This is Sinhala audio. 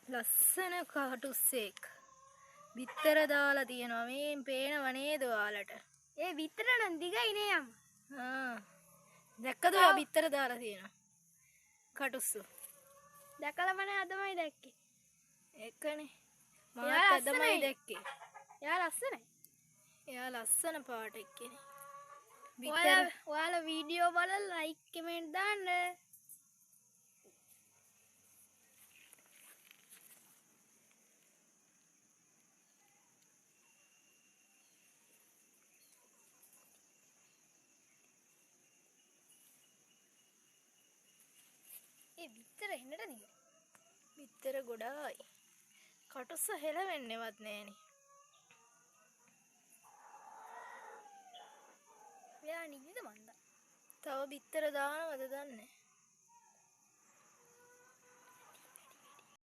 ලස්සන කටුස්සෙක් බිත්තර දාලා තියෙනවා. මේ පේනව නේද ඔයාලට? ඒ බිත්තර නම් දිගයි නේ යම්. දැක්කද ඔයා බිත්තර දාලා තියෙනවා? කටුස්සු. දැකලා මම අදමයි දැක්කේ. ඒකනේ. මාත් අදමයි දැක්කේ. එයා ලස්සනයි. එයා ලස්සන පාට එක්කනේ. ඔයාලා වීඩියෝ බලලා ලයික් කමෙන්ට් දාන්න. ඒ බිත්තර එන්නට දිග. බිත්තර ගොඩායි. කටුස්ස හෙලවෙන්නේවත් නෑනේ. මෙයා නිදිද මන්ද? තව බිත්තර දානවද දන්නේ?